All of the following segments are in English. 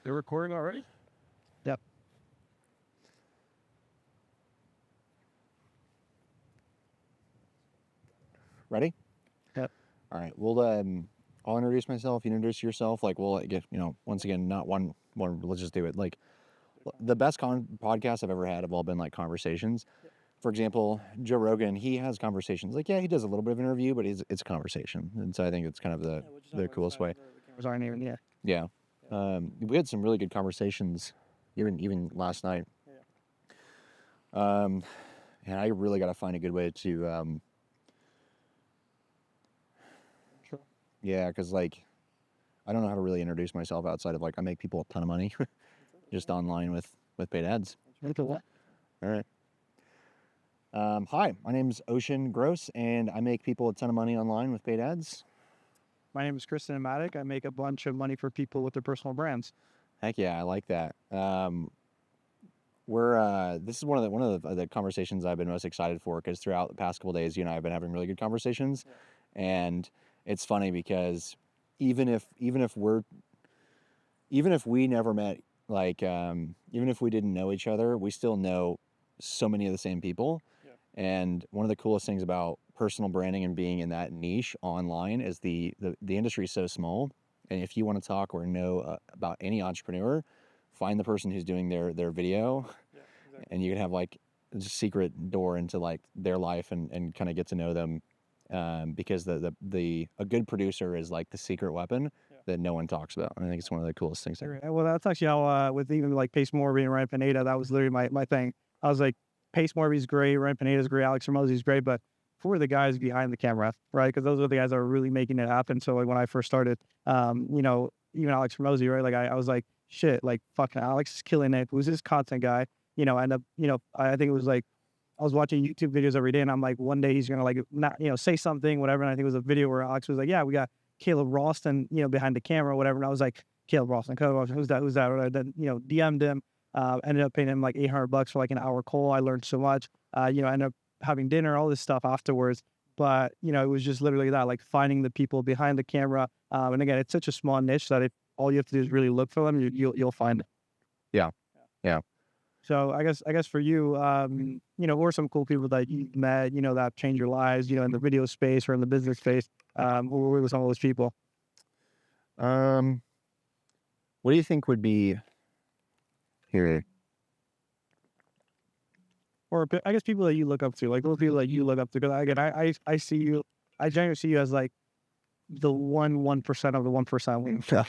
They're recording already? Yep. Ready? Yep. All right. I'll introduce myself. You introduce yourself. Like, we'll get, once again, not one. Let's just do it. Like, the best podcasts I've ever had have all been like conversations. For example, Joe Rogan, he has conversations. Like, yeah, he does a little bit of interview, but it's a conversation, and so I think it's kind of the coolest way. Cameras aren't even, yeah. Yeah. We had some really good conversations, even last night. And I really got to find a good way to. Sure. Yeah, because like, I don't know how to really introduce myself outside of like I make people a ton of money, just online with paid ads. Into what? All right. Hi, my name's Ocean Gross, and I make people a ton of money online with paid ads. My name is Kristen Amatic. I make a bunch of money for people with their personal brands. Heck yeah, I like that. This is one of the conversations I've been most excited for, because throughout the past couple of days, you and I have been having really good conversations, and it's funny because even if we never met, like even if we didn't know each other, we still know so many of the same people. And one of the coolest things about personal branding and being in that niche online is the industry is so small. And if you want to talk or know about any entrepreneur, find the person who's doing their video, and you can have like a secret door into like their life and kind of get to know them, because a good producer is like the secret weapon that no one talks about. And I think it's one of the coolest things ever. Well, that's actually how, with even like Pace Morby and Ryan Pineda, that was literally my thing. I was like, Pace Morby's great, Ryan Pineda's great, Alex Hormozi's great, but who are the guys behind the camera, right? Because those are the guys that are really making it happen. So like when I first started, even Alex Hormozi, right? Like I was like, shit, like fucking Alex is killing it. Who's this content guy? I think it was like, I was watching YouTube videos every day, and I'm like, one day he's gonna like not, say something, whatever. And I think it was a video where Alex was like, yeah, we got Caleb Ralston, behind the camera, or whatever. And I was like, Caleb Ralston, who's that? Or then, DM'd him, ended up paying him like $800 for like an hour call. I learned so much. Ended up having dinner, all this stuff afterwards. But, it was just literally that, like finding the people behind the camera. And again, it's such a small niche that if all you have to do is really look for them, you'll find it. Yeah. So I guess for you, who are some cool people that you met, that changed your lives, in the video space or in the business space? Who were some of those people? What do you think would be here? Or I guess people that you look up to, like those people that you look up to. Because again, I see you, I generally see you as like the 1% of the 1%.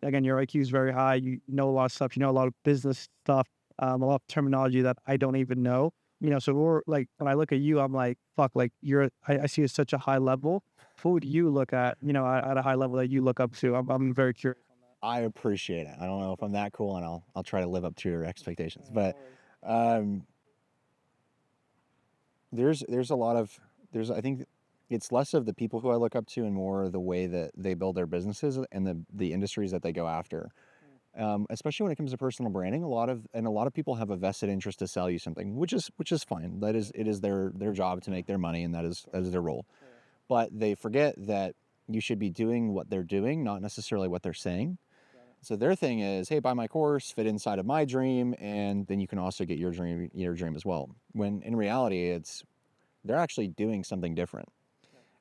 Again, your IQ is very high. You know a lot of stuff. You know a lot of business stuff. A lot of terminology that I don't even know. So we're like, when I look at you, I'm like, fuck, like I see you at such a high level. Who do you look at, at a high level that you look up to? I'm very curious on that. I appreciate it. I don't know if I'm that cool, and I'll try to live up to your expectations. But there's I think it's less of the people who I look up to and more the way that they build their businesses and the industries that they go after. Especially when it comes to personal branding, a lot of people have a vested interest to sell you something, which is fine. It is their job to make their money, and that is their role. But they forget that you should be doing what they're doing, not necessarily what they're saying. So their thing is, hey, buy my course, fit inside of my dream, and then you can also get your dream as well. When in reality, they're actually doing something different.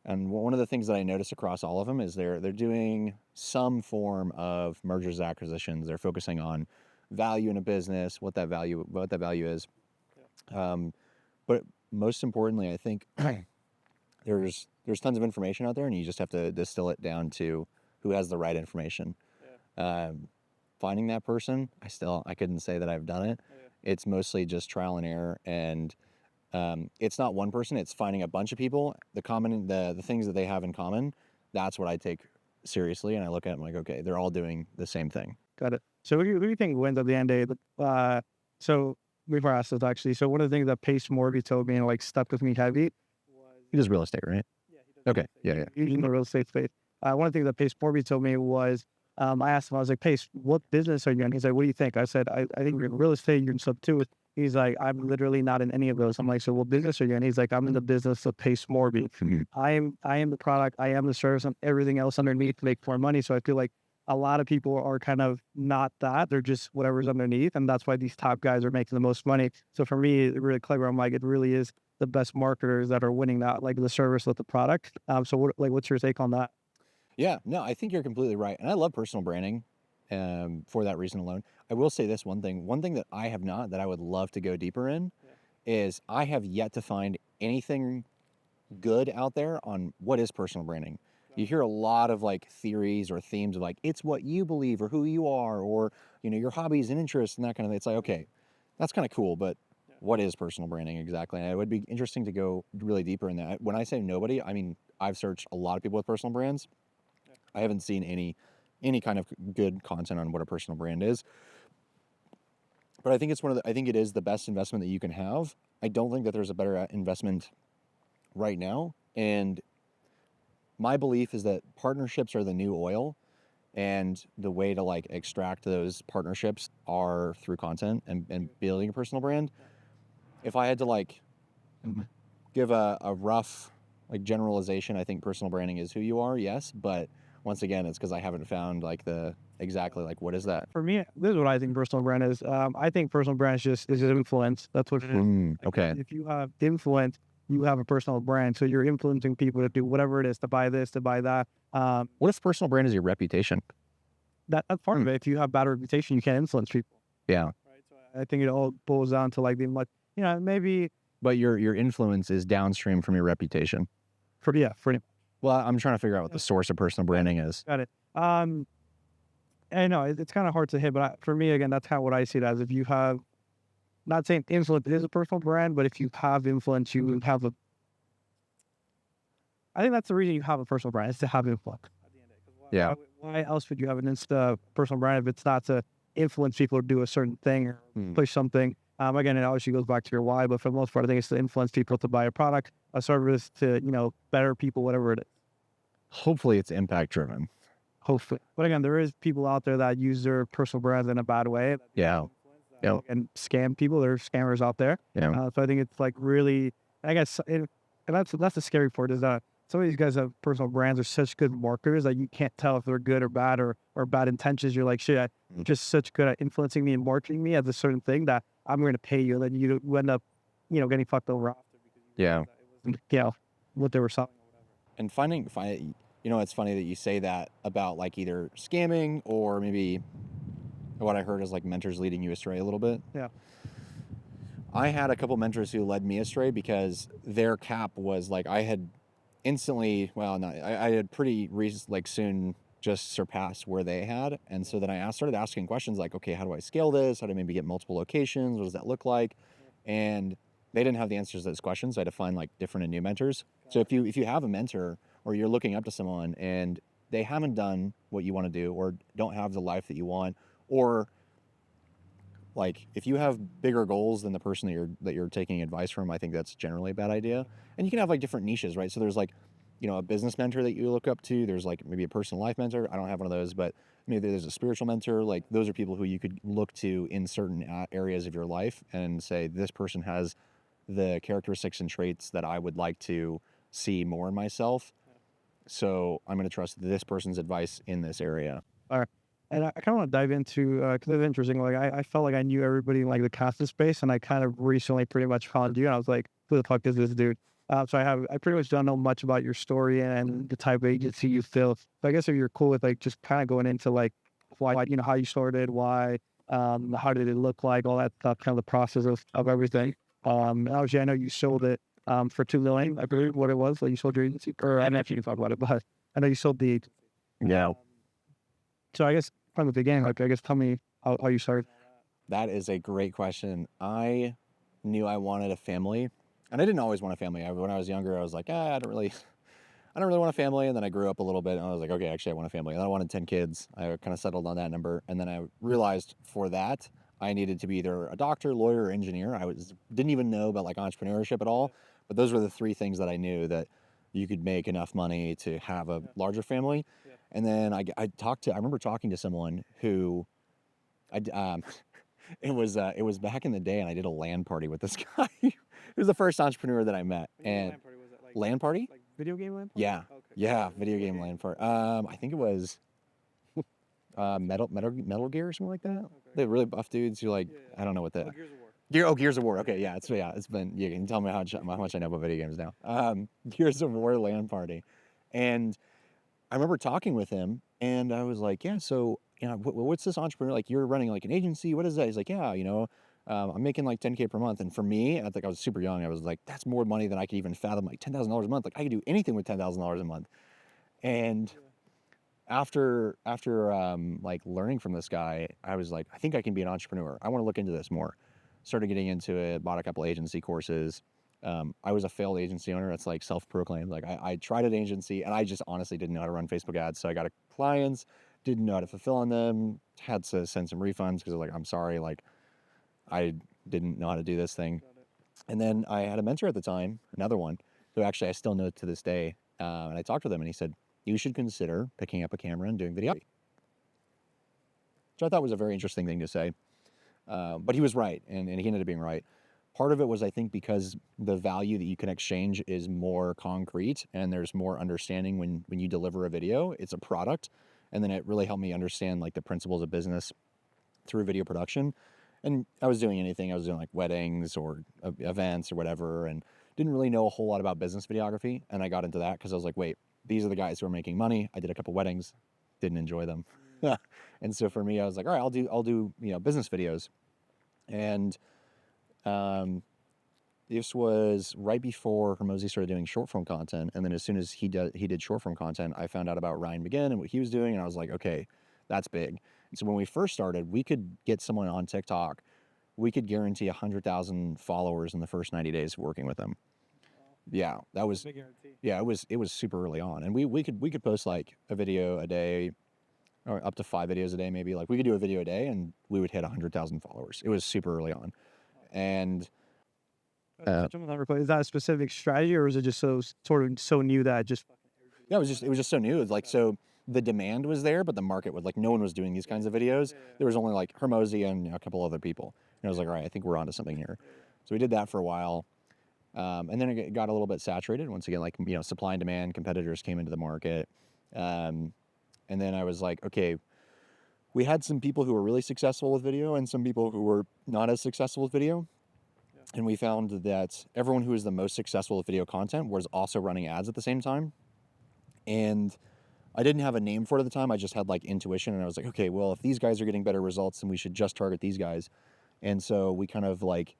And one of the things that I notice across all of them is they're doing some form of mergers and acquisitions. They're focusing on value in a business, what that value is. But most importantly, I think there's tons of information out there, and you just have to distill it down to who has the right information. Finding that person, I couldn't say that I've done it. It's mostly just trial and error, and it's not one person, it's finding a bunch of people, the things that they have in common. That's what I take seriously, and I look at them like, okay, they're all doing the same thing. Got it. So what do you think wins at the end of the day? So before I asked this, actually, so one of the things that Pace Morby told me and like stuck with me heavy was... He does real estate, right? Yeah, he does. Okay, yeah. He's in the real estate space. One of the things that Pace Morby told me was, I asked him, I was like, Pace, what business are you in? He's like, what do you think? I said, I think you're in real estate, you're in sub two. He's like, I'm literally not in any of those. I'm like, so what business are you in? He's like, I'm in the business of Pace Morby. I am the product, I am the service, I'm everything else underneath to make more money. So I feel like a lot of people are kind of not that. They're just whatever's underneath. And that's why these top guys are making the most money. So for me, it's really clever. I'm like, it really is the best marketers that are winning that, like the service with the product. So what's your take on that? Yeah, no, I think you're completely right. And I love personal branding for that reason alone. I will say this one thing that I have not, that I would love to go deeper in, is I have yet to find anything good out there on what is personal branding. You hear a lot of like theories or themes of like, it's what you believe or who you are, or, you know, your hobbies and interests and that kind of thing. It's like, okay, that's kind of cool, but what is personal branding exactly? And it would be interesting to go really deeper in that. When I say nobody, I mean, I've searched a lot of people with personal brands. I haven't seen any kind of good content on what a personal brand is. But I think I think it is the best investment that you can have. I don't think that there's a better investment right now. And my belief is that partnerships are the new oil, and the way to like extract those partnerships are through content and building a personal brand. If I had to like give a rough like generalization, I think personal branding is who you are, yes, but once again, it's because I haven't found like the exactly like what is that. For me, this is what I think personal brand is. I think personal brand is just influence. That's what it is. Like, Okay. if you have influence, you have a personal brand. So you're influencing people to do whatever it is, to buy this, to buy that. What if personal brand is your reputation? That's part of it. If you have bad reputation, you can't influence people. Yeah. Right. So I think it all boils down to like the much, maybe But your influence is downstream from your reputation. pretty Well, I'm trying to figure out what the source of personal branding is. got it. I know it's kind of hard to hit, but for me, again, that's kind of what I see it as. If you have, not saying influence is a personal brand, but if you have influence, you have a. I think that's the reason you have a personal brand, is to have influence. At the end of it. 'Cause Yeah. Why else would you have an personal brand if it's not to influence people to do a certain thing or push something? Again, it obviously goes back to your why, but for the most part, I think it's to influence people to buy a product, a service, to better people, whatever it is. Hopefully it's impact driven. Hopefully, but again, there is people out there that use their personal brands in a bad way. Yeah. Yeah. And scam people. There's scammers out there. Yeah. So I think it's like really, I guess, and that's the scary part, is that some of these guys have personal brands are such good marketers that you can't tell if they're good or bad, or bad intentions. You're like, shit, I'm just such good at influencing me and marketing me as a certain thing that I'm going to pay you. And then you end up, getting fucked over after because Yeah. it wasn't, what they were selling or whatever. And finding, it's funny that you say that about like either scamming or maybe what I heard is like mentors leading you astray a little bit. Yeah. I had a couple mentors who led me astray because their cap was like I had instantly, well, no, I had pretty soon just surpassed where they had. And so then I started asking questions like, okay, how do I scale this? How do I maybe get multiple locations? What does that look like? And they didn't have the answers to those questions. So I had to find like different and new mentors. So if you have a mentor or you're looking up to someone and they haven't done what you want to do or don't have the life that you want, or like if you have bigger goals than the person that you're taking advice from, I think that's generally a bad idea. And you can have like different niches, right? So there's like, a business mentor that you look up to. There's like maybe a personal life mentor. I don't have one of those, but maybe there's a spiritual mentor. Like those are people who you could look to in certain areas of your life and say, this person has the characteristics and traits that I would like to see more in myself. So I'm going to trust this person's advice in this area. All right. And I kind of want to dive into, because it's interesting. Like I felt like I knew everybody in like the casting space, and I kind of recently pretty much found you, and I was like, who the fuck is this dude? So I pretty much don't know much about your story and the type of agency you fill. So I guess if you're cool with like just kind of going into like why, how you started, why, how did it look like, all that stuff, kind of the process of everything. And obviously I know you sold it for $2 million, I believe what it was. Like you sold your agency, or I don't know if you can talk about it, but I know you sold the agency. Yeah. So I guess from the beginning, like I guess tell me how you started. That is a great question. I knew I wanted a family, and I didn't always want a family. When I was younger, I was like, I don't really want a family. And then I grew up a little bit, and I was like, okay, actually, I want a family. And I wanted 10 kids. I kind of settled on that number, and then I realized for that I needed to be either a doctor, lawyer, or engineer. Didn't even know about like entrepreneurship at all, but those were the three things that I knew that you could make enough money to have a larger family. And then I remember talking to someone who it was back in the day, and I did a LAN party with this guy. He was the first entrepreneur that I met. And LAN party, was it like LAN party? like video game LAN party? Yeah. Okay. Yeah, video game LAN party. I think it was Metal Gear or something like that. Okay. They're really buff dudes who like, I don't know what the Gears of War. Okay, yeah, it's been, you can tell me how much I know about video games now. Gears of War LAN party, and I remember talking with him, and I was like, yeah, so what's this entrepreneur like? You're running like an agency. What is that? He's like, yeah, I'm making like 10K per month, and for me, I think I was super young. I was like, that's more money than I could even fathom. Like $10,000 a month. Like I could do anything with $10,000 a month, and after like learning from this guy, I was like, I think I can be an entrepreneur. I want to look into this more. Started getting into it, bought a couple agency courses. I was a failed agency owner. That's like self-proclaimed. Like I tried an agency and I just honestly didn't know how to run Facebook ads. So I got clients, didn't know how to fulfill on them, had to send some refunds because like, I'm sorry, like I didn't know how to do this thing. And then I had a mentor at the time, another one, who actually I still know to this day. And I talked with him and he said, you should consider picking up a camera and doing video. Which I thought was a very interesting thing to say. But he was right, and he ended up being right. Part of it was, I think, because the value that you can exchange is more concrete and there's more understanding when you deliver a video. It's a product. And then it really helped me understand like the principles of business through video production. And I was doing anything. I was doing like weddings or events or whatever, and didn't really know a whole lot about business videography. And I got into that because I was like, wait, these are the guys who are making money. I did a couple weddings, didn't enjoy them. And so for me, I was like, all right, I'll do business videos. And this was right before Hormozi started doing short form content. And then as soon as he did short form content, I found out about Ryan McGinn and what he was doing. And I was like, okay, that's big. And so when we first started, we could get someone on TikTok. We could guarantee 100,000 followers in the first 90 days of working with them. Yeah, that was, yeah, it was super early on. And we could post like a video a day or up to 5 videos a day, maybe. Like we could do a video a day and we would hit 100,000 followers. It was super early on. And Is that a specific strategy, or is it just so new that just? Yeah, it was just so new. It was like, so the demand was there, but the market was like, no one was doing these kinds of videos. There was only like Hormozi and a couple other people. And I was like, all right, I think we're onto something here. So we did that for a while. And then it got a little bit saturated. Once again, like, supply and demand, competitors came into the market. And then I was like, okay, we had some people who were really successful with video and some people who were not as successful with video. And we found that everyone who was the most successful with video content was also running ads at the same time. And I didn't have a name for it at the time. I just had like intuition. And I was like, okay, well, if these guys are getting better results, then we should just target these guys. And so we kind of like,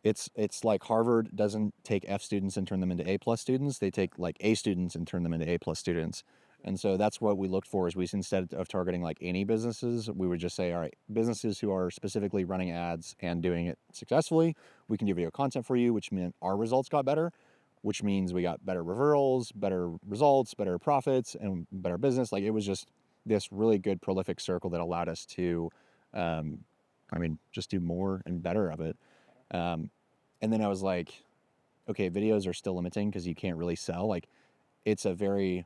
it's like Harvard doesn't take F students and turn them into A+ students. They take like A students and turn them into A+ students. And so that's what we looked for, is we, instead of targeting like any businesses, we would just say, all right, businesses who are specifically running ads and doing it successfully, we can do video content for you, which meant our results got better, which means we got better referrals, better results, better profits, and better business. Like it was just this really good prolific circle that allowed us to, just do more and better of it. And then I was like, okay, videos are still limiting because you can't really sell. Like it's a very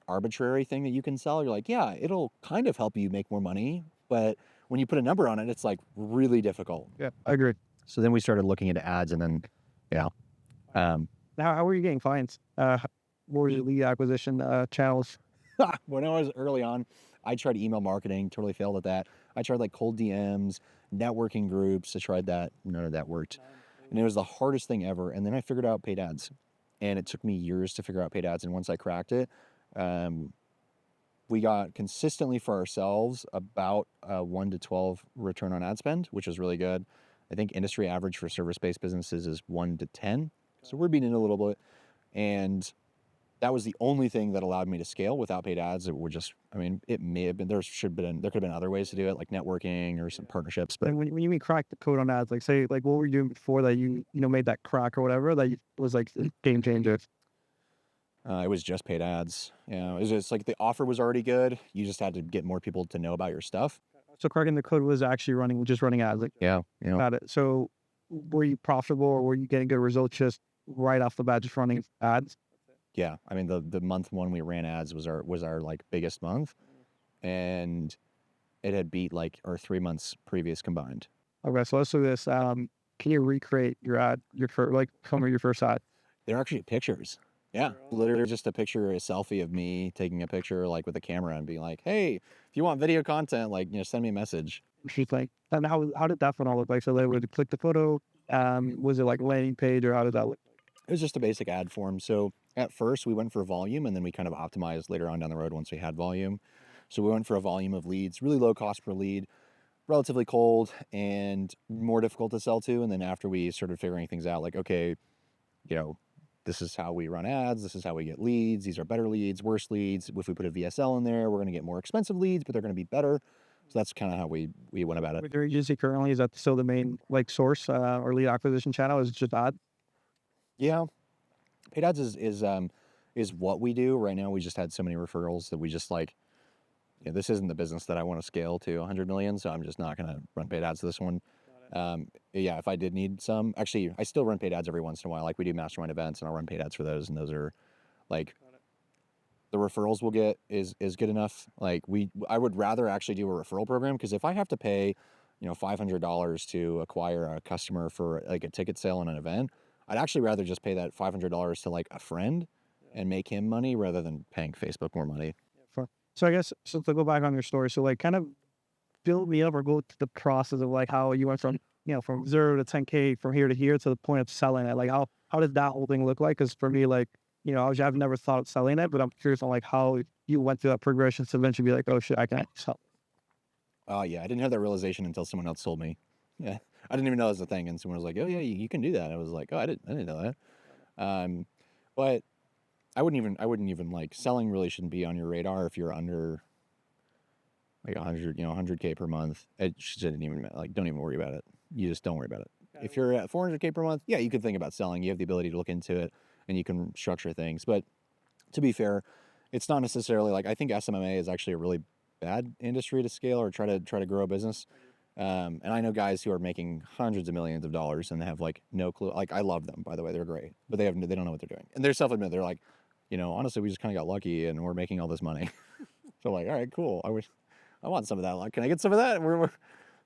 arbitrary thing that you can sell. You're like, yeah, it'll kind of help you make more money, but when you put a number on it, it's like really difficult. Yeah, I agree. So then we started looking into ads, and then, How were you getting clients? What were your lead acquisition channels? When I was early on, I tried email marketing, totally failed at that. I tried like cold DMs, networking groups. I tried that. None of that worked. And it was the hardest thing ever. And then I figured out paid ads, and it took me years to figure out paid ads. And once I cracked it, we got consistently for ourselves about 1 to 12 return on ad spend, which is really good. I think industry average for service-based businesses is 1 to 10. So we're beating it a little bit. And that was the only thing that allowed me to scale without paid ads. It would just, it may have been, there could have been other ways to do it, like networking or some partnerships. But And when you mean crack the code on ads, like say, like what were you doing before that you made that crack or whatever that was like a game changer? It was just paid ads. It was just like the offer was already good. You just had to get more people to know about your stuff. So cracking the code was actually running ads. Like, Yeah. got it. So were you profitable, or were you getting good results just right off the bat, just running ads? Yeah. The month one we ran ads was our like biggest month, and it had beat like our 3 months previous combined. Okay, so let's do this. Can you recreate your ad, some of your first ad? They're actually pictures. Yeah, literally just a picture, a selfie of me taking a picture like with a camera and being like, "Hey, if you want video content, like, send me a message." Interesting. And how did that funnel look like? So they would click the photo. Was it like landing page or how did that look? It was just a basic ad form. So at first we went for volume and then we kind of optimized later on down the road once we had volume. So we went for a volume of leads, really low cost per lead, relatively cold and more difficult to sell to. And then after we started figuring things out, like, okay, you know, this is how we run ads. This is how we get leads. These are better leads, worse leads. If we put a VSL in there, we're going to get more expensive leads, but they're going to be better. So that's kind of how we went about it. With your agency currently, is that still the main like source or lead acquisition channel? Is it just ad? Yeah, paid ads is what we do right now. We just had so many referrals that we just like, this isn't the business that I want to scale to 100 million. So I'm just not going to run paid ads to this one. Yeah, if I did need some, actually, I still run paid ads every once in a while. Like we do mastermind events, and I'll run paid ads for those, and those are like the referrals we'll get is good enough. Like I would rather actually do a referral program because if I have to pay, $500 to acquire a customer for like a ticket sale in an event, I'd actually rather just pay that $500 to like a friend and make him money rather than paying Facebook more money. So I guess so to go back on your story, so like kind of build me up or go to the process of like how you went from from 0 to 10K from here to here to the point of selling it. Like how did that whole thing look like? Because for me, like obviously I've never thought of selling it, but I'm curious on like how you went through that progression to eventually be like, oh shit, I can actually sell. Oh yeah, I didn't have that realization until someone else told me. Yeah, I didn't even know it was a thing, and someone was like, "Oh yeah, you can do that." I was like, "Oh, I didn't know that." But I wouldn't even like selling really shouldn't be on your radar if you're under like 100, 100K per month. It shouldn't even like, don't even worry about it. You just don't worry about it. If you're at 400K per month, yeah, you can think about selling. You have the ability to look into it and you can structure things. But to be fair, it's not necessarily like, I think SMMA is actually a really bad industry to scale or try to grow a business. And I know guys who are making hundreds of millions of dollars and they have like no clue. Like I love them, by the way, they're great, but they don't know what they're doing. And they're self-admitted. They're like, honestly, we just kind of got lucky and we're making all this money. So like, all right, cool. I want some of that luck. Can I get some of that?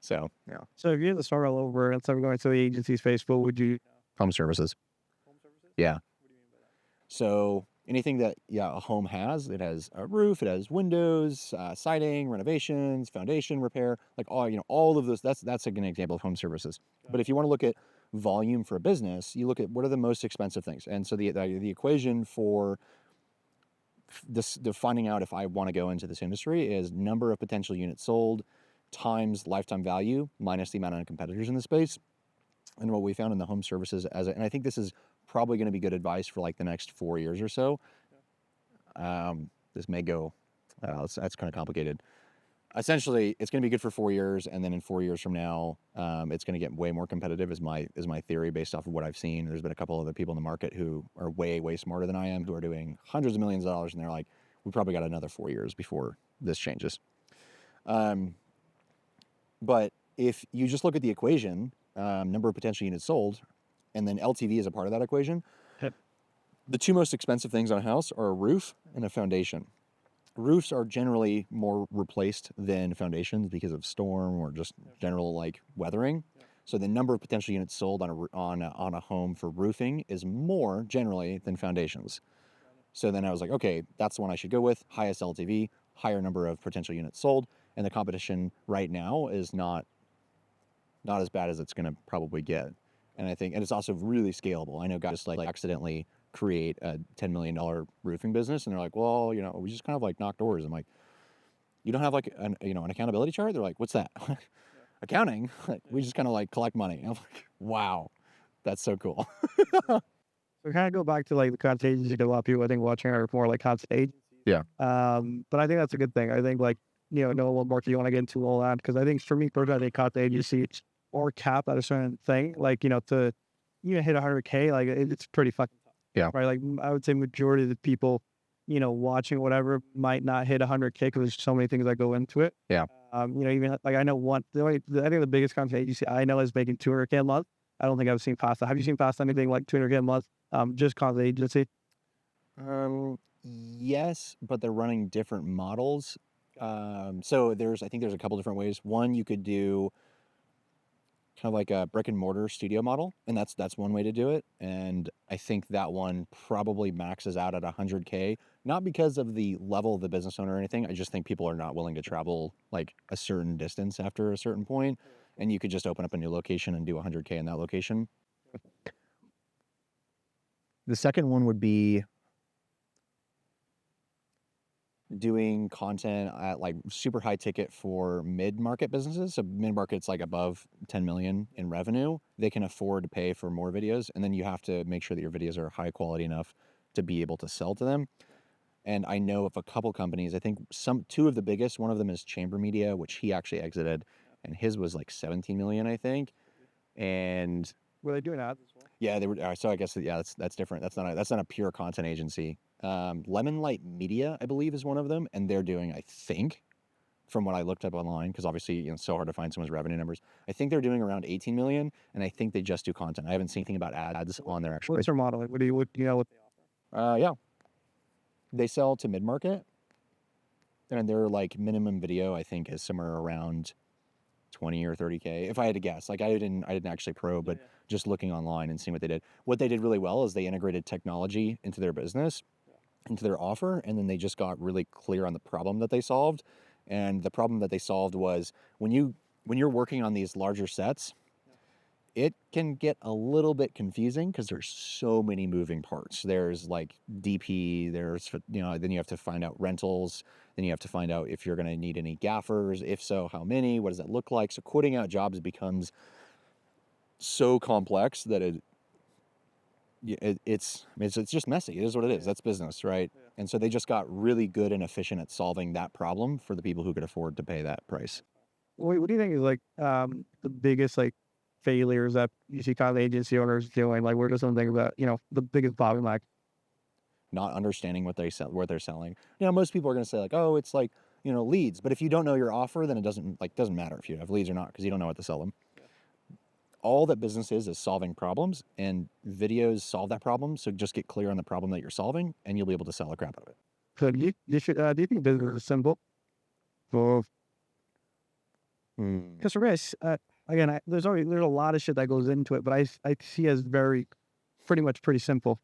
So yeah, So if you had to start all over instead of going to the agency space, what would you? home services. Yeah. So anything that a home has, it has a roof, it has windows, siding, renovations, foundation repair, like all of those. That's an example of home services. But if you want to look at volume for a business, you look at what are the most expensive things. And so the equation for the finding out if I want to go into this industry is number of potential units sold times lifetime value minus the amount of competitors in the space. And what we found in the home services and I think this is probably going to be good advice for like the next 4 years or so. This may go, that's kind of complicated. Essentially, it's going to be good for 4 years, and then in 4 years from now, it's going to get way more competitive. Is my theory based off of what I've seen. There's been a couple other people in the market who are way smarter than I am, who are doing hundreds of millions of dollars, and they're like, we probably got another 4 years before this changes. But if you just look at the equation, number of potential units sold, and then LTV is a part of that equation. Yep. The two most expensive things on a house are a roof and a foundation. Roofs are generally more replaced than foundations because of storm or just general like weathering. So the number of potential units sold on a home for roofing is more generally than foundations. So then I was like, okay, that's the one I should go with. Highest LTV, higher number of potential units sold, and the competition right now is not as bad as it's going to probably get. And I think, and it's also really scalable. I know guys like accidentally create a $10 million roofing business and they're like, well, we just kind of like knock doors. I'm like, you don't have like an accountability chart? They're like, what's that? Accounting? Like, we just kind of like collect money. I'm like, wow, that's so cool. So kind of go back to like the content agencies. A lot of people I think watching are more like content agencies. Yeah. But I think that's a good thing. I think like know a little more. Do you want to get into all that? Because I think for me personally, I think content agencies or cap at a certain thing, like to hit 100K, like it's pretty fucking tough. Yeah. Right. Like I would say majority of the people, watching whatever might not hit 100K because there's so many things that go into it. Yeah. Even like I know I think the biggest content agency I know is making 200K a month. I don't think I've seen past that. Have you seen past anything like 200K a month? Just content agency. Yes, but they're running different models. So I think there's a couple different ways. One, you could do kind of like a brick and mortar studio model, and that's one way to do it. And I think that one probably maxes out at 100K, not because of the level of the business owner or anything. I just think people are not willing to travel like a certain distance after a certain point, and you could just open up a new location and do 100K in that location. The second one would be doing content at like super high ticket for mid-market businesses. So mid-market's like above 10 million in revenue. They can afford to pay for more videos. And then you have to make sure that your videos are high quality enough to be able to sell to them. And I know of a couple companies, I think two of the biggest, one of them is Chamber Media, which he actually exited, and his was like 17 million, I think. And Were they doing ads as well? yeah, they were. So I guess that's different. That's not a pure content agency. Lemon Light Media, I believe, is one of them, and they're doing, I think, from what I looked up online, because obviously it's so hard to find someone's revenue numbers. I think they're doing around 18 million, and I think they just do content. I haven't seen anything about ads on there actually. What's their model? Like, what do you know what they offer? Yeah, they sell to mid market, and their like minimum video I think is somewhere around 20 or 30K, if I had to guess. Like I didn't actually probe, but just looking online and seeing what they did. What they did really well is they integrated technology into their business, into their offer, and then they just got really clear on the problem that they solved. And the problem that they solved was when you're working on these larger sets, it can get a little bit confusing because there's so many moving parts. There's like DP, then you have to find out rentals, then you have to find out if you're going to need any gaffers, if so, how many, what does that look like? So quoting out jobs becomes so complex that it's just messy. It is what it is. That's business, right? Yeah. And so they just got really good and efficient at solving that problem for the people who could afford to pay that price. What do you think is like the biggest like failures that you see kind of agency owners doing? Like, where does something about the biggest bottleneck? Not understanding what they're selling. Most people are going to say like, oh, it's like leads. But if you don't know your offer, then it doesn't matter if you have leads or not because you don't know what to sell them. All that business is solving problems, and videos solve that problem. So just get clear on the problem that you're solving, and you'll be able to sell a crap out of it. So do you think business is simple? Because for me, again, there's a lot of shit that goes into it, but I see as pretty simple.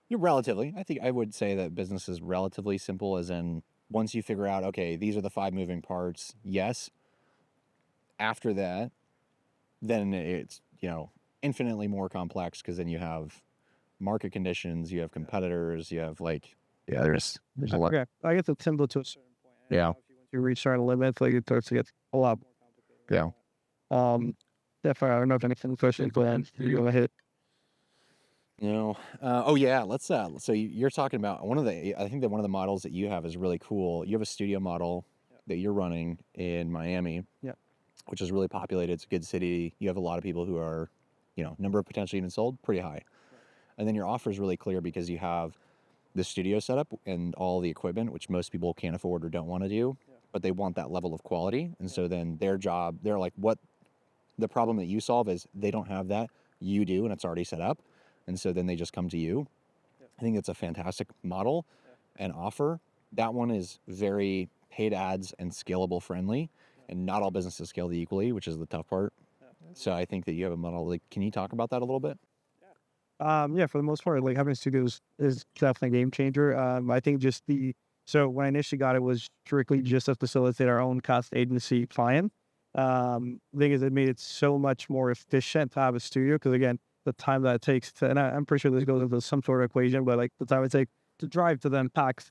You're relatively. I think I would say that business is relatively simple, as in once you figure out, okay, these are the 5 moving parts. Yes. After that, then it's infinitely more complex because then you have market conditions, you have competitors, you have there's a lot. Okay, I guess it's simple to a certain point. Yeah. Once you reach certain limits, like it starts to get a lot more complicated. Yeah. Definitely. I don't know if anything questions planned. You go ahead. Oh yeah. Let's. So you're talking about I think that one of the models that you have is really cool. You have a studio model that you're running in Miami. Yeah. Which is really populated. It's a good city. You have a lot of people who are, number of potentially even sold pretty high. Right. And then your offer is really clear because you have the studio setup and all the equipment, which most people can't afford or don't want to do, but they want that level of quality. And so then their job, they're like, what the problem that you solve is they don't have that, you do, and it's already set up. And so then they just come to you. I think that's a fantastic model and offer. That one is very paid ads and scalable friendly. And not all businesses scale equally, which is the tough part. So I think that you have a model. Like, can you talk about that a little bit? Yeah, for the most part, like having studios is definitely a game changer. I think so when I initially got it was strictly just to facilitate our own cost agency client. The thing is, it made it so much more efficient to have a studio because again, the time that it takes and I'm pretty sure this goes into some sort of equation, but like the time it takes to drive to them, pack,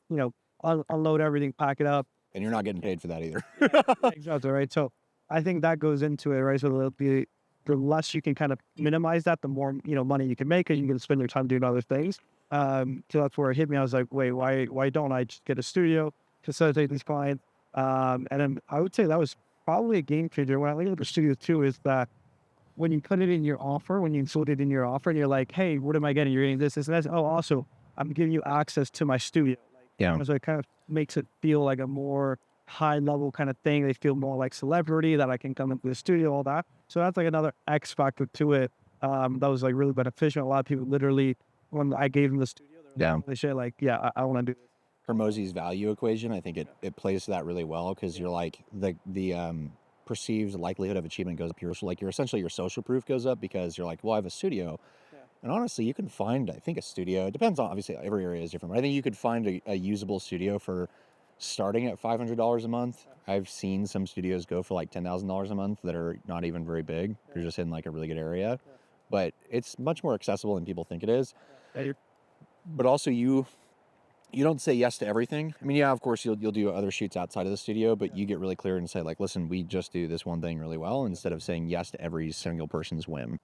unload everything, pack it up. And you're not getting paid for that either. Exactly, right? So I think that goes into it, right? So the less you can kind of minimize that, the more, money you can make, and you can spend your time doing other things. So that's where it hit me. I was like, wait, why don't I just get a studio, facilitate these clients? And then I would say that was probably a game changer. When I look at the studio too, is that when you put it in your offer, when you include it in your offer, and you're like, hey, what am I getting? You're getting this, and that. Oh, also, I'm giving you access to my studio. Yeah. So it kind of makes it feel like a more high level kind of thing. They feel more like celebrity that I can come into the studio, all that. So that's like another X factor to it. That was like really beneficial. A lot of people literally, when I gave them the studio, they say like, yeah, I want to do this. Hormozi's value equation, I think it plays to that really well because you're like the perceived likelihood of achievement goes up. Your essentially your social proof goes up because you're like, well, I have a studio. Yeah. And honestly, you can find, I think, a studio. It depends on, obviously, every area is different. But I think you could find a usable studio for starting at $500 a month. I've seen some studios go for like $10,000 a month that are not even very big. They're just in like a really good area. But it's much more accessible than people think it is. Yeah, But also, you don't say yes to everything. I mean, yeah, of course, you'll do other shoots outside of the studio, but you get really clear and say like, listen, we just do this one thing really well, instead of saying yes to every single person's whim.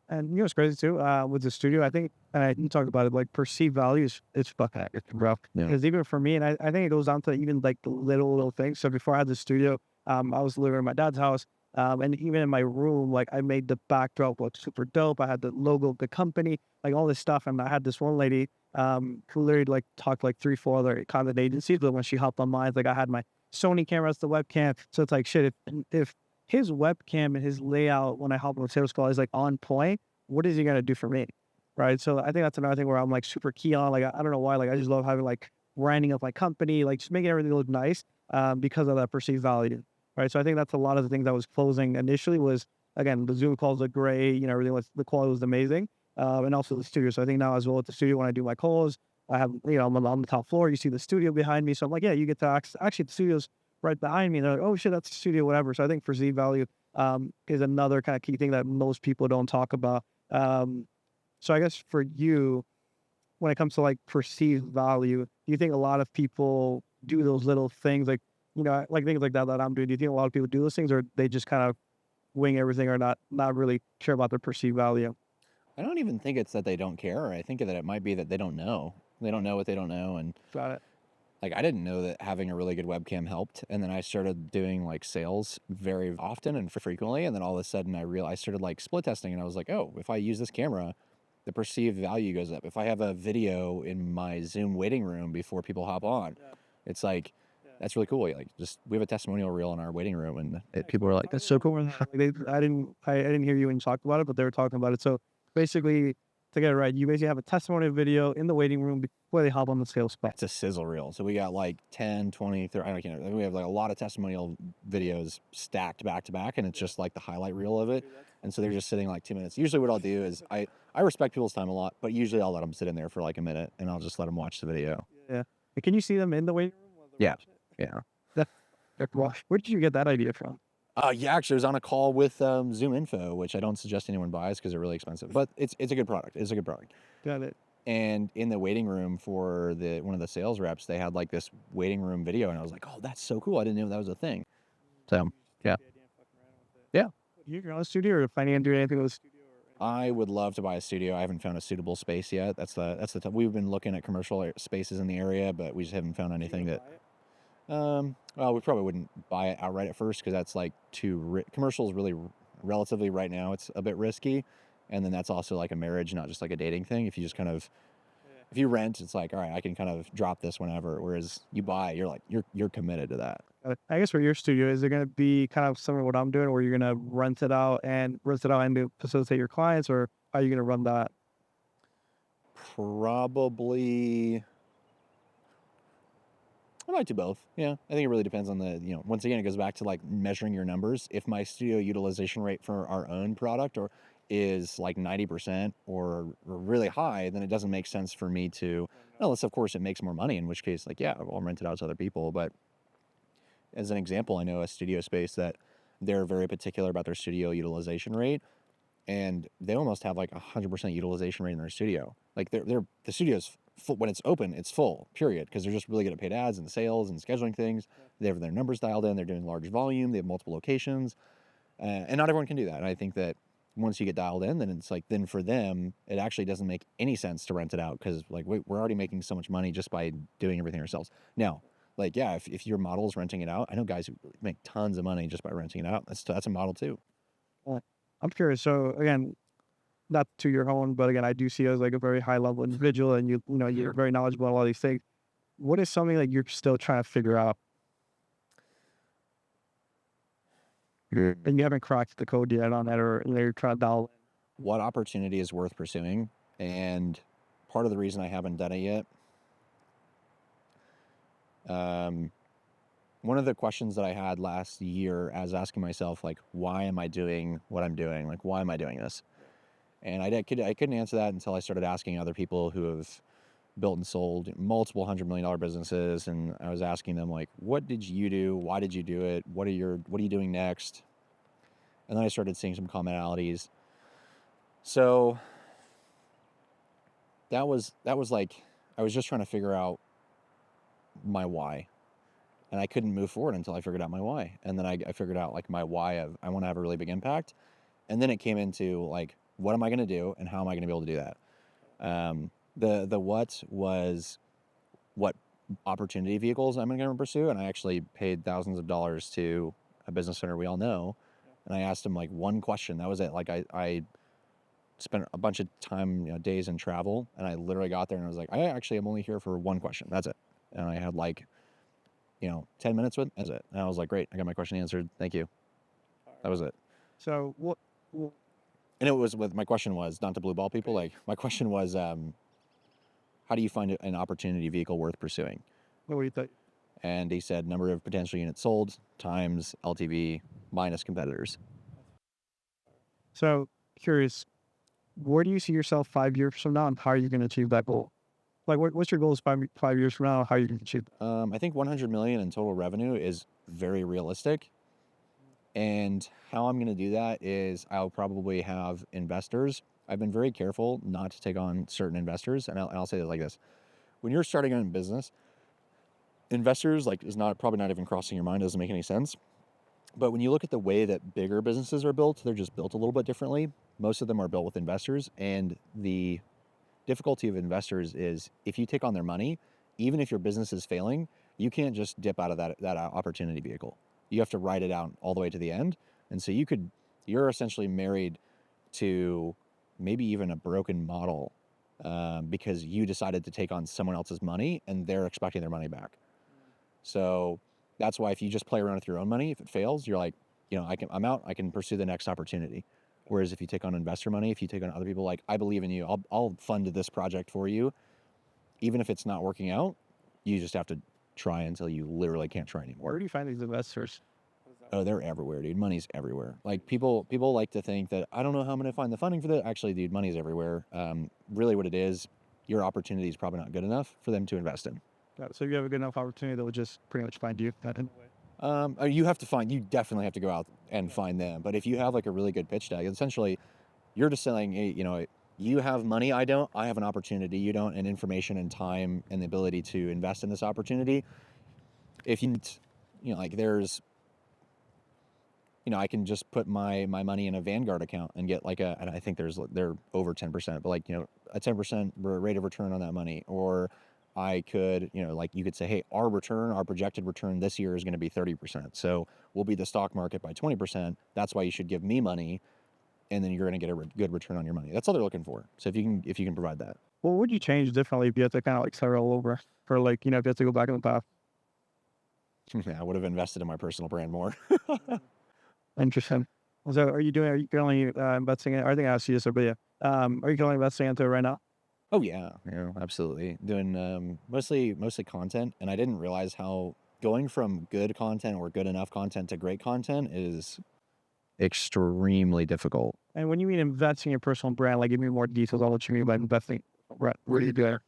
and you know what's crazy too, with the studio, I think, you talked about it, like perceived values, it's fucking it's rough. Yeah. Because even for me, and I think it goes down to even like the little things. So before I had the studio, I was living in my dad's house, and even in my room, like I made the backdrop look super dope. I had the logo of the company, like all this stuff, and I had this one lady, who literally like talked like 3, 4 other content agencies, but when she hopped on mine, like I had my Sony camera as the webcam, so it's like shit. If his webcam and his layout when I hop on sales call is like on point, what is he gonna do for me? Right. So I think that's another thing where I'm like super key on. Like I don't know why. Like I just love having like branding of my company, like just making everything look nice, because of that perceived value. Right. So I think that's a lot of the things I was closing initially was, again, the Zoom calls look great, you know, everything was, the quality was amazing. And also the studio. So I think now as well at the studio when I do my calls, I have, you know, I'm on the top floor, you see the studio behind me. So I'm like, yeah, you get to actually the studio's right behind me. And they're like, oh shit, that's the studio, whatever. So I think perceived value is another kind of key thing that most people don't talk about. So I guess for you, when it comes to like perceived value, do you think a lot of people do those little things like, you know, like things like that I'm doing? Do you think a lot of people do those things, or they just kind of wing everything, or not really care about their perceived value? I don't even think it's that they don't care. I think that it might be that they don't know. They don't know what they don't know. And Got it. like, I didn't know that having a really good webcam helped. And then I started doing like sales very often and frequently. And then all of a sudden I started like split testing, and I was like, oh, if I use this camera, the perceived value goes up. If I have a video in my Zoom waiting room before people hop on, it's like, that's really cool. Like, just, we have a testimonial reel in our waiting room, and people are like, that's so cool. Like I didn't hear you when you talked about it, but they were talking about it. So basically, to get it right, you basically have a testimonial video in the waiting room before they hop on the sales spot. It's a sizzle reel. So we got like 10, 20, 30, I don't know. We have like a lot of testimonial videos stacked back to back, and it's just like the highlight reel of it. And so they're just sitting like 2 minutes. Usually what I'll do is I respect people's time a lot, but usually I'll let them sit in there for like a minute, and I'll just let them watch the video. Yeah. And can you see them in the waiting room while they're Yeah. watching it? Yeah. Where did you get that idea from? Yeah, actually, I was on a call with Zoom Info, which I don't suggest anyone buys because they're really expensive, but it's a good product. It's a good product. Got it. And in the waiting room for one of the sales reps, they had like this waiting room video, and I was like, oh, that's so cool. I didn't know that was a thing. So, yeah. Yeah. You're on a studio, or planning on doing anything with a studio? I would love to buy a studio. I haven't found a suitable space yet. That's the we've been looking at commercial spaces in the area, but we just haven't found anything that. Well, we probably wouldn't buy it outright at first because that's like commercial is really relatively right now. It's a bit risky, and then that's also like a marriage, not just like a dating thing. If you just kind of, if you rent, it's like, all right, I can kind of drop this whenever. Whereas you buy, you're like you're committed to that. I guess for your studio, is it going to be kind of similar to what I'm doing, where you're going to rent it out and to facilitate your clients, or how are you going to run that? Probably. I might do both. Yeah. I think it really depends on once again, it goes back to like measuring your numbers. If my studio utilization rate for our own product is like 90% or really high, then it doesn't make sense for me to, unless of course it makes more money, in which case, like, yeah, I'll rent it out to other people. But as an example, I know a studio space that they're very particular about their studio utilization rate, and they almost have like 100% utilization rate in their studio. Like the studio's full when it's open, it's full, period, because they're just really good at paid ads and sales and scheduling things. They have their numbers dialed in. They're doing large volume. They have multiple locations, and not everyone can do that. And I think that once you get dialed in, then it's like, then for them, it actually doesn't make any sense to rent it out, because like we're already making so much money just by doing everything ourselves. Now, like, yeah, if your model is renting it out, I know guys who make tons of money just by renting it out. That's a model too. I'm curious. So again, not to your own, but again, I do see you as like a very high level individual, and you're very knowledgeable on a lot of these things. What is something that you're still trying to figure out, and you haven't cracked the code yet on that, or you're trying to dial What opportunity is worth pursuing? And part of the reason I haven't done it yet, one of the questions that I had last year, I was asking myself, like, why am I doing what I'm doing? Like, why am I doing this? And I couldn't answer that until I started asking other people who have built and sold multiple $100 million businesses, and I was asking them, like, what did you do? Why did you do it? What are you doing next? And then I started seeing some commonalities. So that was like, I was just trying to figure out my why, and I couldn't move forward until I figured out my why. And then I figured out like my why of I want to have a really big impact. And then it came into like, what am I going to do and how am I going to be able to do that? The what was what opportunity vehicles I'm going to pursue. And I actually paid thousands of dollars to a business owner we all know. And I asked him like one question. That was it. Like I spent a bunch of time, days in travel, and I literally got there and I was like, I actually am only here for one question. That's it. And I had like, 10 minutes with, that's it. And I was like, great, I got my question answered. Thank you. That was it. So what And it was my question was not to blue ball people. Like my question was, how do you find an opportunity vehicle worth pursuing? what do you think? And he said number of potential units sold times LTV minus competitors. So curious, where do you see yourself 5 years from now, and how are you going to achieve that goal? Like, what's your goals 5 years from now? How are you going to achieve that? I think 100 million in total revenue is very realistic. And how I'm going to do that is I'll probably have investors. I've been very careful not to take on certain investors. And I'll say it like this. When you're starting a business, investors is probably not even crossing your mind. Doesn't make any sense. But when you look at the way that bigger businesses are built, they're just built a little bit differently. Most of them are built with investors. And the difficulty of investors is if you take on their money, even if your business is failing, you can't just dip out of that opportunity vehicle. You have to ride it out all the way to the end. And so you're essentially married to maybe even a broken model because you decided to take on someone else's money and they're expecting their money back. So that's why if you just play around with your own money, if it fails, you're like, I'm out, I can pursue the next opportunity. Whereas if you take on investor money, if you take on other people, like, I believe in you, I'll fund this project for you. Even if it's not working out, you just have to try until you literally can't try Where anymore. do you find these investors? Oh, they're everywhere, dude. Money's everywhere. Like people like to think that I don't know how I'm going to find the funding for that. Actually, dude, money's everywhere. Really what it is, your opportunity is probably not good enough for them to invest in. So you have a good enough opportunity that will just pretty much find you. That in a way. You definitely have to go out and find them. But if you have like a really good pitch deck, essentially you're just saying, hey, you have money, I don't, I have an opportunity, you don't, and information and time and the ability to invest in this opportunity. If there's, I can just put my money in a Vanguard account and get and I think they're over 10%, but a 10% rate of return on that money. Or I could, you could say, hey, our projected return this year is going to be 30%. So we'll beat the stock market by 20%. That's why you should give me money. And then you're going to get a good return on your money. That's all they're looking for. So if you can provide that. What would you change differently if you had to kind of start all over, or if you had to go back in the past? I would have invested in my personal brand more. Interesting. So are you currently investing in, I think I asked you this, but yeah. Are you currently investing into it right now? Oh yeah, absolutely. Doing mostly content, and I didn't realize how going from good content or good enough content to great content is extremely difficult. And when you mean investing in your personal brand, give me more details on what you mean by investing. Right. What do you do there?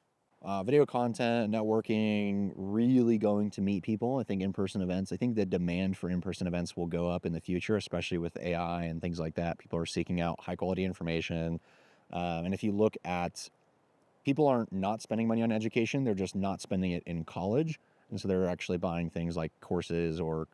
Video content, networking, really going to meet people. I think in-person events, I think the demand for in-person events will go up in the future, especially with AI and things like that. People are seeking out high quality information. And if you look at, people aren't not spending money on education, they're just not spending it in college. And so they're actually buying things like courses or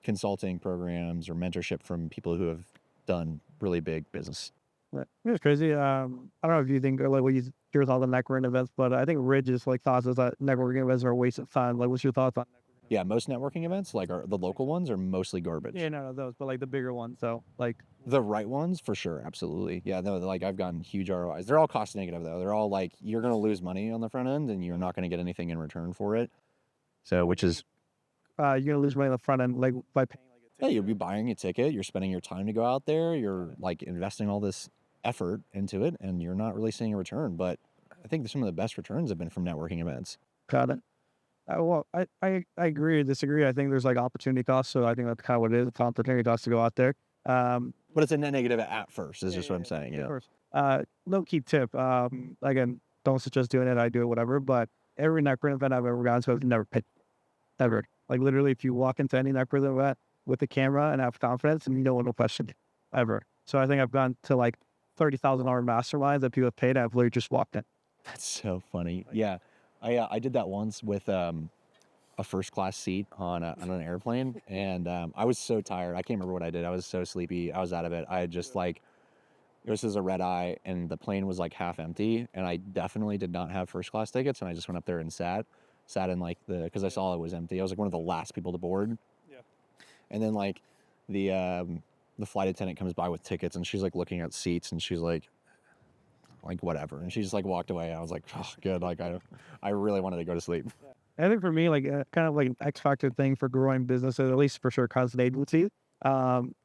consulting programs or mentorship from people who have done really big business. Right. It's crazy. I don't know if you think what you hear with all the networking events, but I think Ridge's thoughts is that networking events are a waste of time. What's your thoughts on networking? Yeah, most networking events, the local ones, are mostly garbage. Yeah, no, those, but the bigger ones. So the right ones, for sure, absolutely. Yeah, no, I've gotten huge ROIs. They're all cost negative though. They're all you're going to lose money on the front end, and you're not going to get anything in return for it. So, which is, you're going to lose money on the front end, by paying a ticket. Yeah, you'll be buying a ticket. You're spending your time to go out there. You're investing all this effort into it, and you're not really seeing a return. But I think some of the best returns have been from networking events. Got it. Well, I agree or disagree. I think there's like opportunity costs, so I think that's kind of what it is. It's opportunity cost to go out there. But it's a net negative at first, is Yeah, just yeah, what I'm yeah, saying. of Yeah. course. Low key tip. Again, don't suggest doing it. I do it, whatever. But every necro event I've ever gone to, I've never paid ever. Like literally, if you walk into any necro event with a camera and have confidence, and no one will question it ever. So I think I've gone to like $30,000 masterminds that people have paid. I've literally just walked in. That's so funny. Yeah. I did that once with a first class seat on an airplane, and I was so tired. I can't remember what I did. I was so sleepy. I was out of it. I had just like this is a red eye, and the plane was like half empty, and I definitely did not have first class tickets, and I just went up there and sat in like because I saw it was empty. I was like one of the last people to board, Yeah. and then like the flight attendant comes by with tickets, and she's like looking at seats, and she's like whatever, and she just like walked away. I was like, oh, good. Like I really wanted to go to sleep. I think for me, like kind of like an X factor thing for growing businesses, at least for sure, content agencies,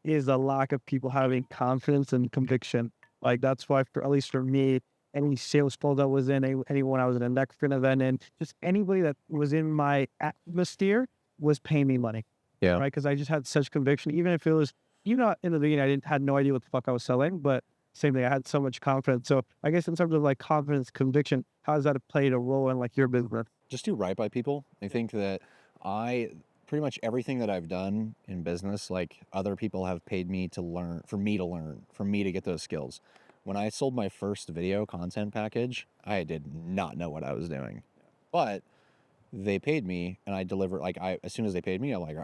is a lack of people having confidence and conviction. Like that's why, at least for me, any sales call that was in, anyone I was in a next event, and just anybody that was in my atmosphere was paying me money, Yeah. right? Because I just had such conviction, even if it was, in the beginning, I didn't had no idea what the fuck I was selling, but same thing, I had so much confidence. So I guess in terms of like confidence, conviction, how does that play a role in like your business? Just do right by people. I think that I pretty much everything that I've done in business, like other people have paid me to learn, for me to learn, for me to get those skills. When I sold my first video content package, I did not know what I was doing, but they paid me and I delivered. Like as soon as they paid me, I'm like,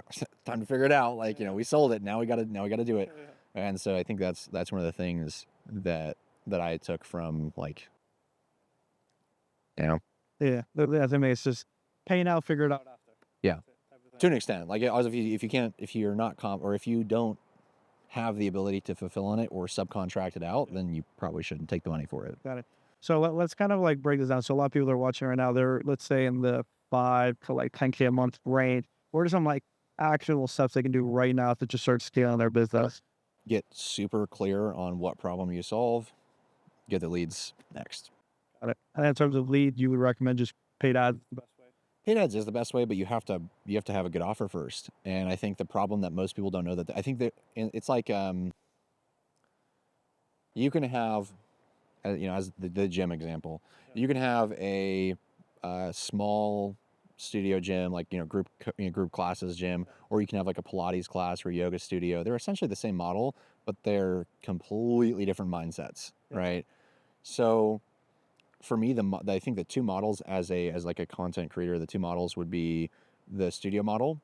time to figure it out. Like, we sold it. Now we got to do it. And so I think that's one of the things that I took from like, you know, Yeah, I think it's just pay now, figure it out after. yeah. That's it, type of To thing. an extent, like if you can't, if you're not or if you don't have the ability to fulfill on it or subcontract it out, then you probably shouldn't take the money for it. Got it. So let's kind of like break this down. So a lot of people that are watching right now, they're let's say in the 5 to like 10K a month range. What are some like actionable steps they can do right now to just start scaling their business? Get super clear on what problem you solve. Get the leads next. Got it. And in terms of leads, you would recommend just paid ads the best way. Paid ads is the best way, but you have to have a good offer first. And I think the problem that most people don't know that I think that it's like you can have as the gym example, you can have a small studio gym, like group classes gym, or you can have like a Pilates class or a yoga studio. They're essentially the same model, but they're completely different mindsets, Yeah. right? So for me, I think the two models as like a content creator, the two models would be the studio model,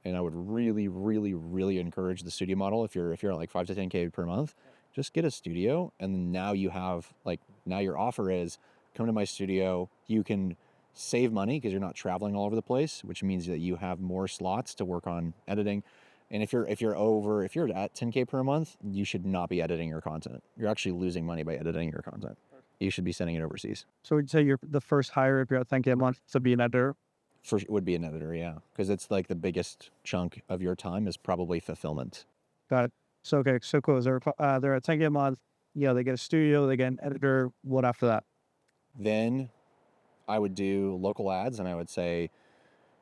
and I would really, really, really encourage the studio model. If you're at like 5 to 10K per month, just get a studio, and now you have now your offer is come to my studio. You can save money because you're not traveling all over the place, which means that you have more slots to work on editing. And if you're at 10K per month, you should not be editing your content. You're actually losing money by editing your content. You should be sending it overseas. So we'd say you're the first hire if you're at 10K a month to be an editor. It would be an editor, yeah, because it's like the biggest chunk of your time is probably fulfillment. Got it. So okay, so cool. They're at 10K a month. Yeah, they get a studio, they get an editor. What after that? Then I would do local ads, and I would say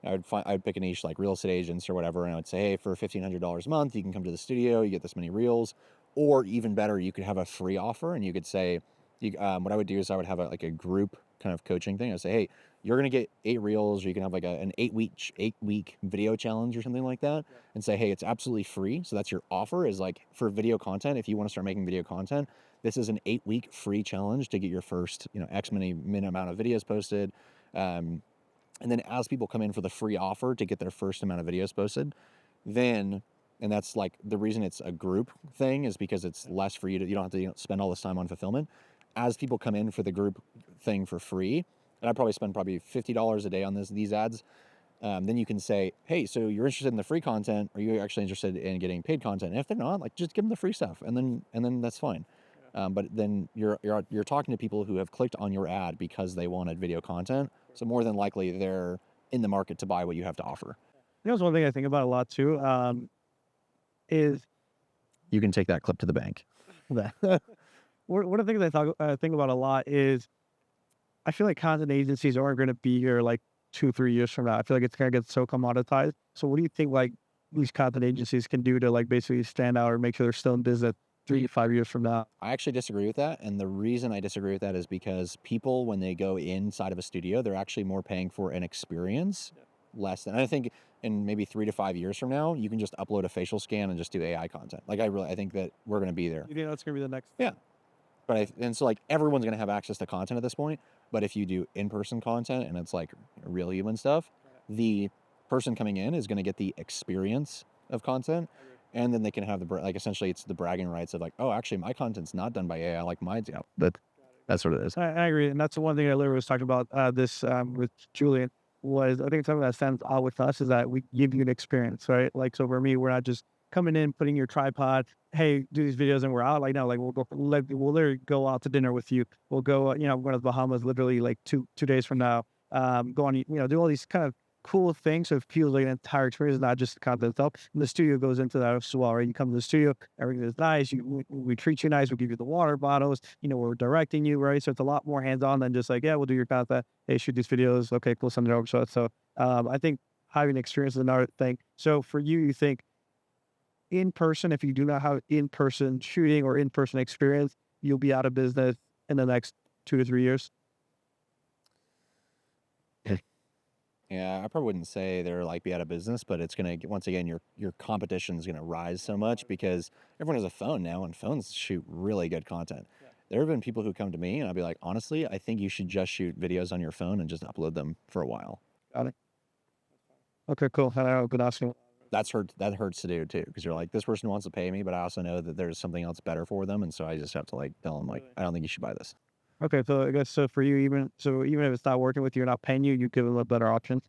I'd pick a niche like real estate agents or whatever, and I would say, hey, for $1,500 a month, you can come to the studio, you get this many reels, or even better, you could have a free offer, and you could say, what I would do is I would have a group kind of coaching thing. I'd say, hey, you're gonna get 8 reels, or you can have like an 8-week video challenge or something like that, and say, hey, it's absolutely free. So that's your offer is like for video content. If you want to start making video content, this is an 8-week free challenge to get your first X many amount of videos posted. And then as people come in for the free offer to get their first amount of videos posted, and that's like the reason it's a group thing is because it's less for you you don't have to spend all this time on fulfillment. As people come in for the group thing for free, and I probably spend $50 a day on these ads, then you can say, hey, so you're interested in the free content, or you're actually interested in getting paid content. And if they're not, like just give them the free stuff, and then that's fine. But then you're talking to people who have clicked on your ad because they wanted video content. So more than likely they're in the market to buy what you have to offer. It's one thing I think about a lot too. Is You can take that clip to the bank. one of the things I think about a lot is I feel like content agencies aren't going to be your like 2, 3 years from now? I feel like it's gonna get so commoditized. So what do you think like these content agencies can do to like basically stand out or make sure they're still in business 3 to 5 years from now? I actually disagree with that. And the reason I disagree with that is because people, when they go inside of a studio, they're actually more paying for an experience less than, I think in maybe 3 to 5 years from now, you can just upload a facial scan and just do AI content. Like I think that we're going to be there. You think that's gonna be the next? Yeah. But and so like everyone's going to have access to content at this point. But if you do in-person content and it's like real human stuff, the person coming in is going to get the experience of content. And then they can have like essentially it's the bragging rights of like, oh, actually my content's not done by AI, like mine's. Yeah, that's what it is. I agree, and that's the one thing I literally was talking about this with Julian was I think something that stands out with us is that we give you an experience, right? Like so for me, we're not just coming in, putting your tripod, hey, do these videos, and we're out. Like no, like we'll literally go out to dinner with you. We'll go, we're going to the Bahamas literally like two days from now. Go on, do all these kind of cool things. So it feels like an entire experience, not just the content itself. And the studio goes into that as well, right? You come to the studio, everything is nice. We treat you nice. We give you the water bottles. We're directing you, right? So it's a lot more hands-on than just like, yeah, we'll do your content. Hey, shoot these videos. Okay, cool, send it over. So I think having experience is another thing. So for you, you think in person, if you do not have in-person shooting or in-person experience, you'll be out of business in the next 2 to 3 years? Yeah, I probably wouldn't say they're like be out of business, but it's gonna once again your competition is gonna rise so much because everyone has a phone now and phones shoot really good content. Yeah. There have been people who come to me and I'll be like, honestly, I think you should just shoot videos on your phone and just upload them for a while. Got it. Okay, cool. I've been asking. That hurts to do too because you're like this person wants to pay me, but I also know that there's something else better for them, and so I just have to like tell them like Really? I don't think you should buy this. Okay, so I guess so for you, even if it's not working with you, not paying you, you give them a better option.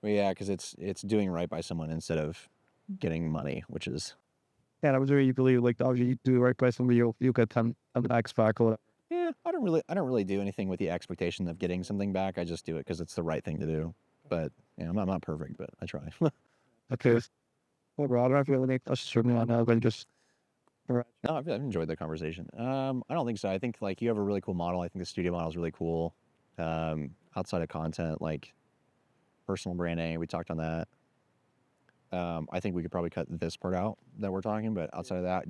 Well, yeah, because it's doing right by someone instead of getting money, which is And I was really you believe like obviously you do the right by somebody, you'll get 10x back or whatever. yeah. I don't really do anything with the expectation of getting something back. I just do it because it's the right thing to do. But yeah, I'm not perfect, but I try. Okay. Well, bro, I don't know if you have any questions for me on that, but just all right. No, I've enjoyed the conversation. I don't think so. I think like you have a really cool model. I think the studio model is really cool. Outside of content, like personal branding, we talked on that. I think we could probably cut this part out that we're talking, but outside of that,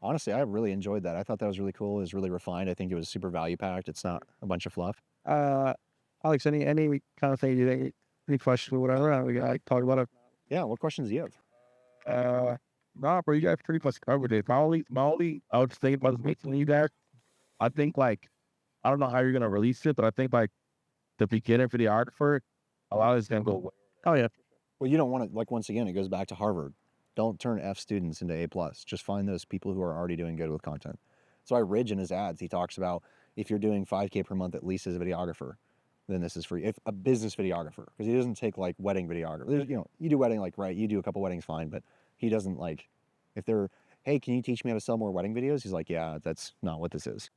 honestly, I really enjoyed that. I thought that was really cool. It was really refined. I think it was super value packed. It's not a bunch of fluff. Alex, any kind of thing you think, any questions or whatever, we got talk about it. Yeah. What questions do you have? Nah, bro, you guys pretty much covered it. My only, I was thinking about making you guys. I think like, I don't know how you're gonna release it, but I think like the beginner videographer, a lot of it's gonna go away. Oh yeah, Well, you don't want to, like, once again, it goes back to Harvard. Don't turn F students into A plus. Just find those people who are already doing good with content. So I Ridge in his ads, he talks about if you're doing 5K per month at least as a videographer, then this is free. If a business videographer, because he doesn't take like wedding videographer. You do wedding, like, right, you do a couple weddings fine, but he doesn't like, if they're, hey, can you teach me how to sell more wedding videos? He's like, yeah, that's not what this is.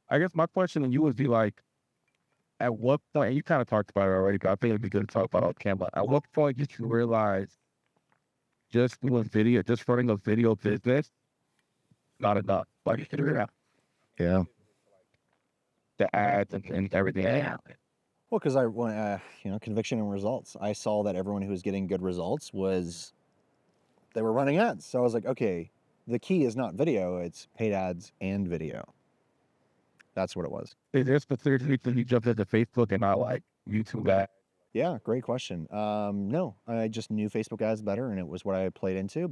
I guess my question to you would be like, at what point, and you kind of talked about it already, but I think it'd be good to talk about on camera. At what point did you realize just running a video business, not enough? Like, Yeah. the ads and everything. Yeah. Well, because conviction and results. I saw that everyone who was getting good results they were running ads. So I was like, okay, the key is not video, it's paid ads and video. That's what it was. Is there specific reason you jumped into Facebook and not like YouTube ads? Yeah, great question. No, I just knew Facebook ads better and it was what I played into.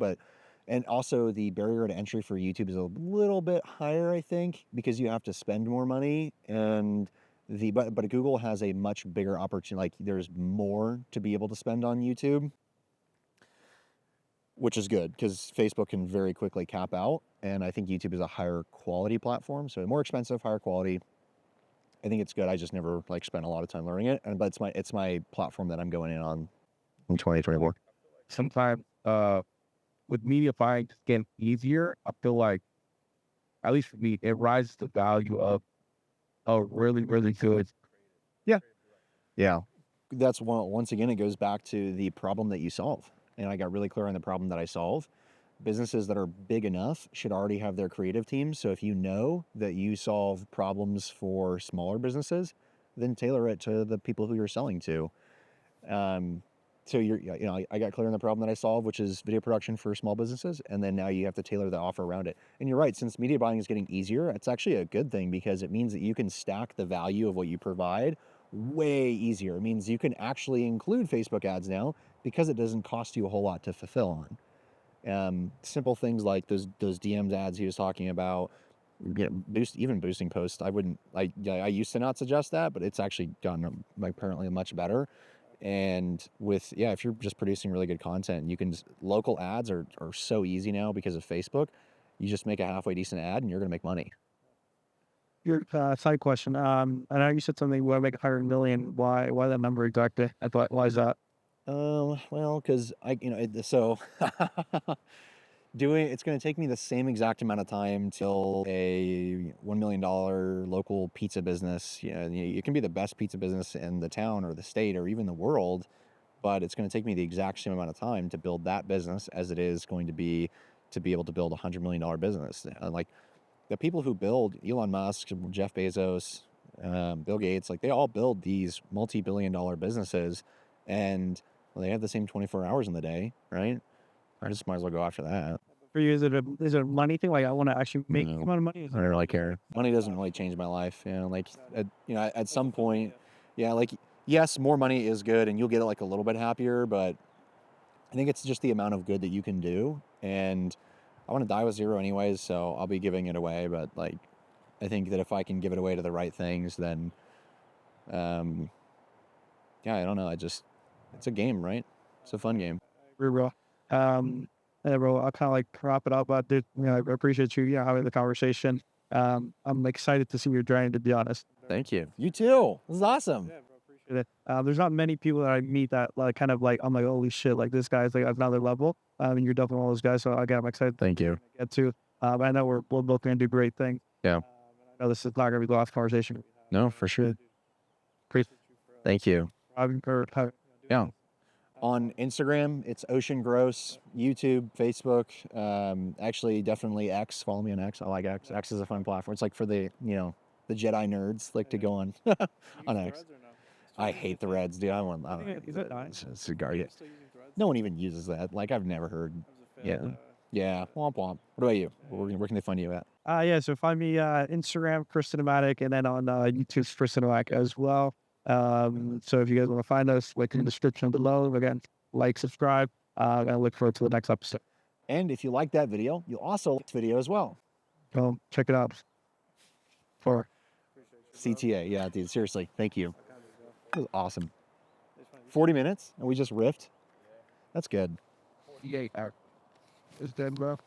And also the barrier to entry for YouTube is a little bit higher, I think, because you have to spend more money. And but Google has a much bigger opportunity. Like there's more to be able to spend on YouTube, which is good because Facebook can very quickly cap out. And I think YouTube is a higher quality platform. So more expensive, higher quality. I think it's good. I just never like spent a lot of time learning it. But it's my platform that I'm going in on in 2024. Sometimes with media buying just getting easier, I feel like, at least for me, it rises the value of a really, really good. Yeah. That's once again, it goes back to the problem that you solve. And I got really clear on the problem that I solve. Businesses that are big enough should already have their creative teams. So if you know that you solve problems for smaller businesses, then tailor it to the people who you're selling to. So I got clear on the problem that I solved, which is video production for small businesses, and then now you have to tailor the offer around it. And you're right, since media buying is getting easier, it's actually a good thing because it means that you can stack the value of what you provide way easier. It means you can actually include Facebook ads now because it doesn't cost you a whole lot to fulfill on. Simple things like those DMs ads he was talking about, boosting posts. I used to not suggest that, but it's actually gotten apparently much better. And if you're just producing really good content, local ads are so easy now because of Facebook. You just make a halfway decent ad and you're going to make money. Your side question. I know you said something. Why make 100 million? Why that number exactly? I thought, why is that? Well, because it's going to take me the same exact amount of time till a $1 million local pizza business. You can be the best pizza business in the town or the state or even the world, but it's going to take me the exact same amount of time to build that business as it is going to be able to build a $100 million business. Like the people who build, Elon Musk, Jeff Bezos, Bill Gates, like they all build these multi-billion-dollar businesses, and they have the same 24 hours in the day, right? I just might as well go after that. For you, is it a money thing? Like I want to actually make No. a amount of money? I don't really care. Money doesn't really change my life. At some point, yes, more money is good and you'll get like a little bit happier, but I think it's just the amount of good that you can do. And I want to die with zero anyways, so I'll be giving it away. But like, I think that if I can give it away to the right things, then, I don't know. It's a game, right? It's a fun game. Bro. Yeah, bro, I'll kind of like wrap it up, but dude, I appreciate you, having the conversation. I'm excited to see your journey, to be honest. Thank you. You too. This is awesome. Yeah, bro, appreciate it. There's not many people that I meet that like kind of like I'm like, holy shit, like this guy's like at another level. And you're definitely one of those guys. So again, I'm excited Thank you. to get to. I know we're both going to do great things. Yeah. And I know this is not going to be the last conversation. No, for sure. Appreciate you Thank you. for having. Yeah. On Instagram, it's Ocean Gross. YouTube, Facebook, actually definitely X. Follow me on X. I like X. X is a fun platform. It's like for the Jedi nerds like to go on on X. I hate the Reds, dude. Is it nice? It's a cigar. Yeah. No one even uses that. Like I've never heard. Yeah. Yeah. Womp womp. What about you? Where can they find you at? Yeah, so find me Instagram, Chris Cinematic, and then on YouTube, Chris Cinematic as well. So if you guys want to find us, link in the description below. Again, like, subscribe, and I look forward to the next episode. And if you like that video, you'll also like this video as well. So check it out. For CTA. Yeah, dude. Seriously. Thank you. It was awesome. 40 minutes and we just riffed. That's good. 48 hours. It's dead, bro.